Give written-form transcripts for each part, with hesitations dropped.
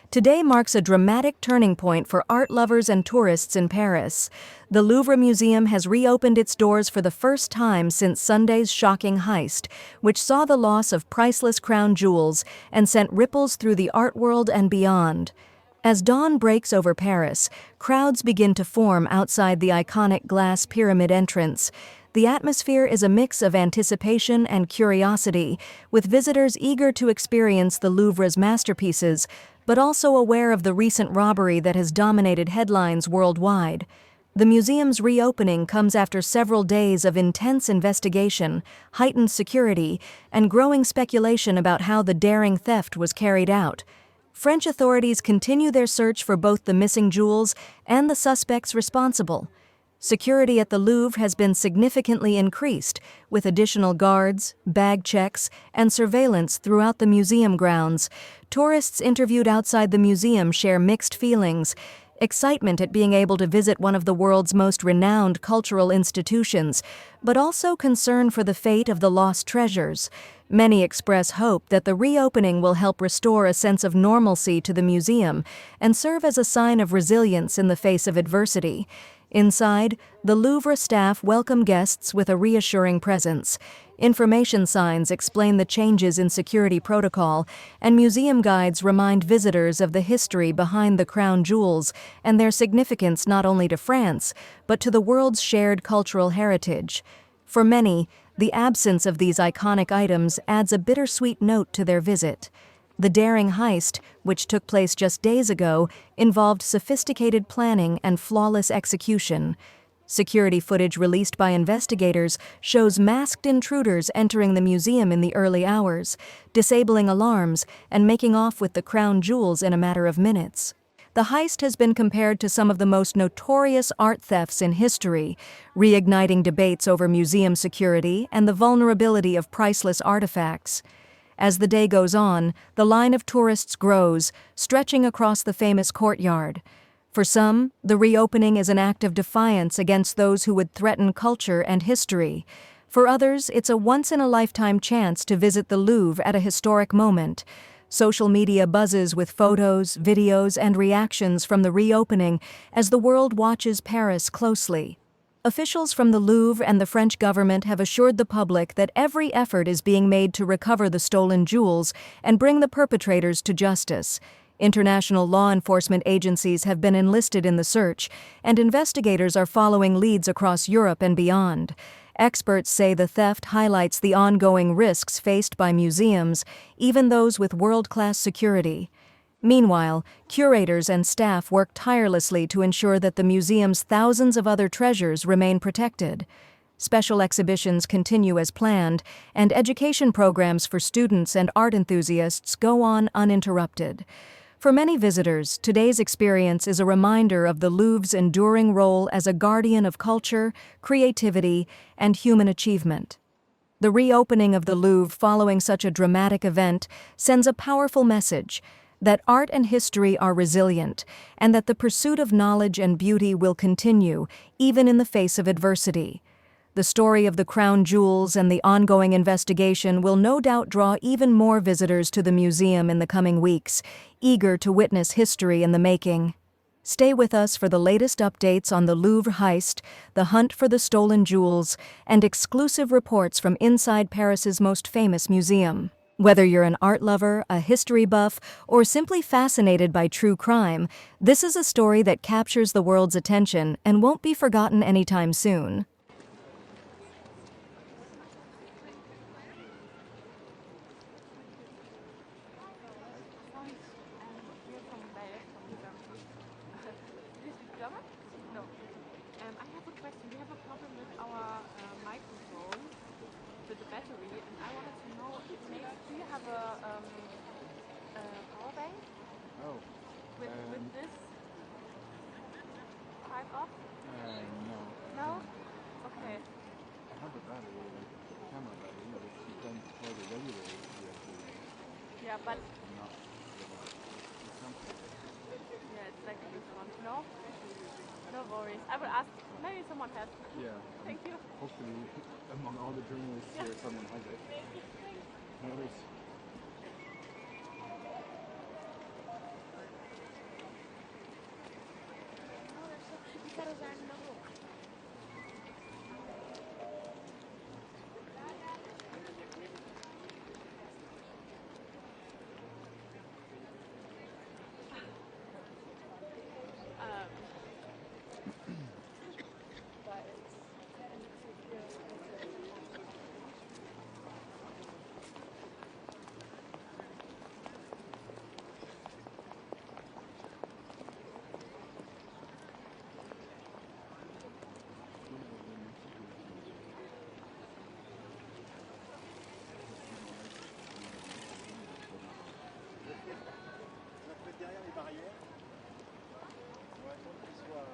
Today marks a dramatic turning point for art lovers and tourists in Paris. The Louvre Museum has reopened its doors for the first time since Sunday's shocking heist, which saw the loss of priceless crown jewels and sent ripples through the art world and beyond. As dawn breaks over Paris, crowds begin to form outside the iconic glass pyramid entrance. The atmosphere is a mix of anticipation and curiosity, with visitors eager to experience the Louvre's masterpieces, but also aware of the recent robbery that has dominated headlines worldwide. The museum's reopening comes after several days of intense investigation, heightened security, and growing speculation about how the daring theft was carried out. French authorities continue their search for both the missing jewels and the suspects responsible. Security at the Louvre has been significantly increased, with additional guards, bag checks, and surveillance throughout the museum grounds. Tourists interviewed outside the museum share mixed feelings: excitement at being able to visit one of the world's most renowned cultural institutions, but also concern for the fate of the lost treasures. Many express hope that the reopening will help restore a sense of normalcy to the museum and serve as a sign of resilience in the face of adversity. Inside, the Louvre staff welcome guests with a reassuring presence. Information signs explain the changes in security protocol, and museum guides remind visitors of the history behind the crown jewels and their significance not only to France, but to the world's shared cultural heritage. For many, the absence of these iconic items adds a bittersweet note to their visit. The daring heist, which took place just days ago, involved sophisticated planning and flawless execution. Security footage released by investigators shows masked intruders entering the museum in the early hours, disabling alarms and making off with the crown jewels in a matter of minutes. The heist has been compared to some of the most notorious art thefts in history, reigniting debates over museum security and the vulnerability of priceless artifacts. As the day goes on, the line of tourists grows, stretching across the famous courtyard. For some, the reopening is an act of defiance against those who would threaten culture and history. For others, it's a once-in-a-lifetime chance to visit the Louvre at a historic moment. Social media buzzes with photos, videos, and reactions from the reopening as the world watches Paris closely. Officials from the Louvre and the French government have assured the public that every effort is being made to recover the stolen jewels and bring the perpetrators to justice. International law enforcement agencies have been enlisted in the search, and investigators are following leads across Europe and beyond. Experts say the theft highlights the ongoing risks faced by museums, even those with world-class security. Meanwhile, curators and staff work tirelessly to ensure that the museum's thousands of other treasures remain protected. Special exhibitions continue as planned, and education programs for students and art enthusiasts go on uninterrupted. For many visitors, today's experience is a reminder of the Louvre's enduring role as a guardian of culture, creativity, and human achievement. The reopening of the Louvre following such a dramatic event sends a powerful message that art and history are resilient, and that the pursuit of knowledge and beauty will continue, even in the face of adversity. The story of the crown jewels and the ongoing investigation will no doubt draw even more visitors to the museum in the coming weeks, eager to witness history in the making. Stay with us for the latest updates on the Louvre heist, the hunt for the stolen jewels, and exclusive reports from inside Paris's most famous museum. Whether you're an art lover, a history buff, or simply fascinated by true crime, this is a story that captures the world's attention and won't be forgotten anytime soon. German? No. I have a question. We have a problem with our microphone, with the battery, and I wanted to know if maybe do you have a power bank Oh, with this type of? no. No? Okay. I have a battery, like a camera battery, but you don't plug it regularly. Yeah, but Not yeah, it's like this one. No? No worries. I will ask. Maybe someone has. Yeah. Thank you. Hopefully, among all the journalists here, someone has it. No worries. On va te mettre derrière les barrières. On va attendre qu'il soit.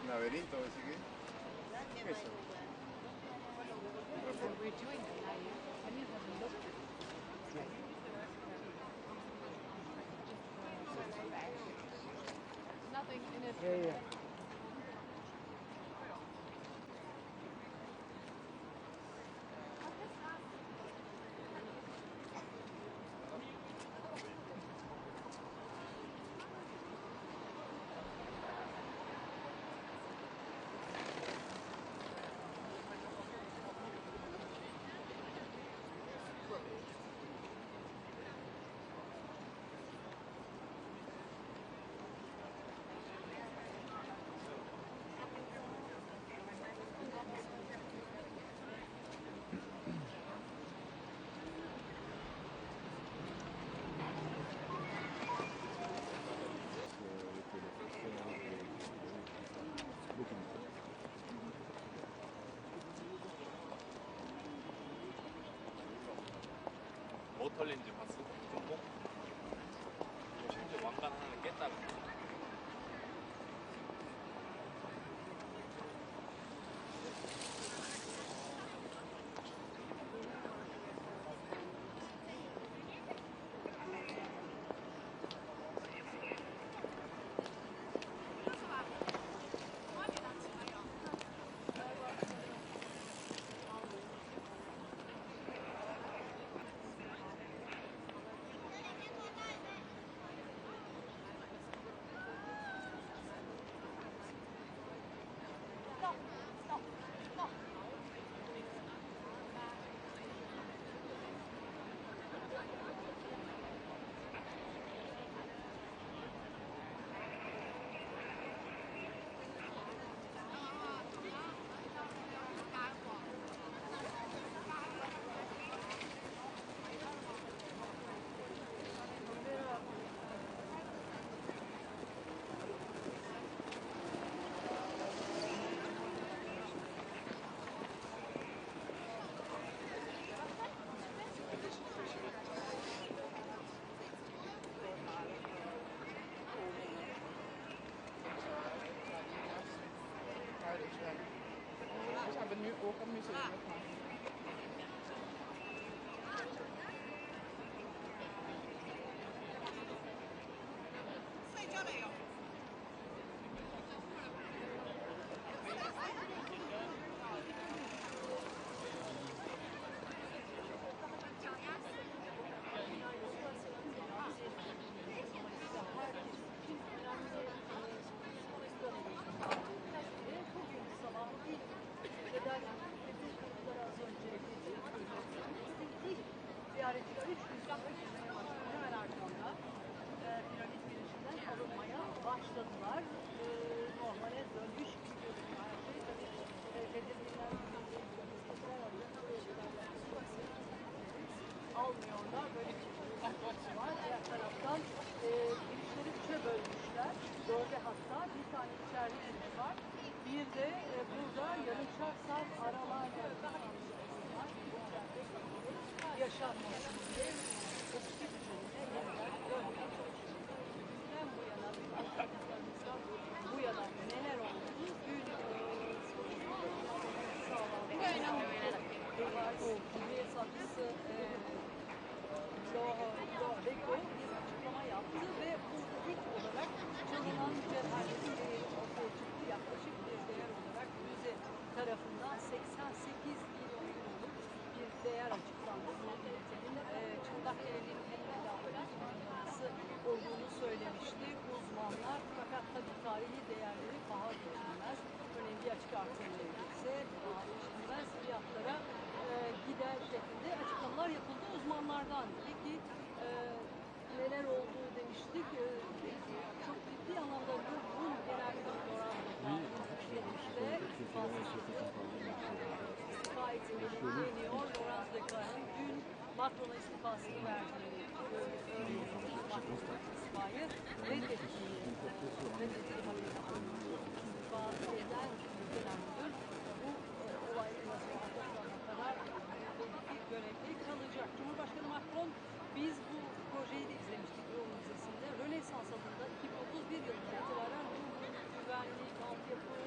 Un laberinto, así que. ¿Qué es eso? We're doing it now, yeah? I need to have a look. Nothing in it. Yeah. 털린지 봤어? 꼭? 심지어 왕관 하나를 깼다는 거. Ze hebben nu ook een museum gemaakt. Ziyaretçiler 3 günden hemen ardından piramit girişinden alınmaya başladılar. Normale dönmüş gidiyor her şey. Tabii tedirginler almıyorlar. Böyle bir şey var. Diğer taraftan girişleri 3'e bölmüşler. 4'e hatta bir tane içeride giriş var. Bir de burada yarımşar saat aralarla yaşanmasın diye eski düzenine yeniden dönmeye çalışıyoruz. Dünden bu yana bu yana neler oldu? Dün sağlandı. Kibir satıcısı Louvre bir açıklama yaptı ve bu ilk olarak çalınan mücevherlerin değeri ortaya çıktı. Yaklaşık bir değer olarak müze tarafından 88 milyon euroluk bir değer açıklandı. Bu ülkenin çıplak elinin en alakası olduğunu söylemişti uzmanlar. Fakat tabii tarihi değerleri paha biçilmez. Örneğin bir açık artırmaya gitse paha biçilmez fiyatlara gider şeklinde açıklamalar yapıldı uzmanlardan. Peki neler oldu demiştik. Çok ciddi anlamda Louvre'un genel müdürü geçmişte istifa etmeli deniyor. Laurence Decar'ın dün Macron'a istifasını verdiğini öğreniyoruz. Macron'un istifayı reddettiği haberi istifa eden genel müdür bu olaylara kadar belki görevde kalacak. Cumhurbaşkanı Macron biz bu projeyi de izlemiştik Louvre Müzesi'nde. Rönesans adında 2031 yılında itibaren Louvre'un güvenlik, altyapı,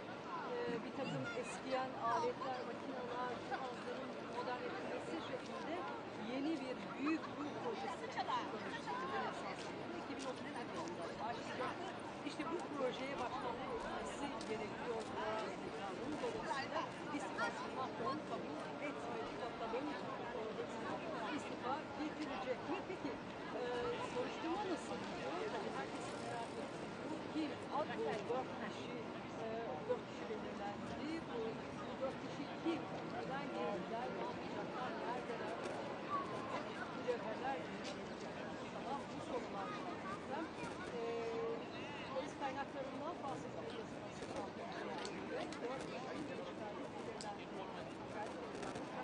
bir takım eskiyen aletler, makineler, cihazların modernleştirilmesi şeklinde yeni bir büyük Louvre projesi Rönesans adında 2031 yılında başlayacaktı. İşte bu projeye başkanlık etmesi gerekiyor. Dolayısıyla istifasını Macron kabul etmedi. Bakalım istifa getirecek mi? Peki soruşturma nasıl gidiyor? Yani herkesin merak ettiği bu kim? Adlı 4 kişi belirlendi. Bu 4 kişi kim? Neden geldiler? Ne yapacaklar? Neredeler? Mücevherler falan bu sorular var. Polis kaynaklarından bahsediyor. 4 kişi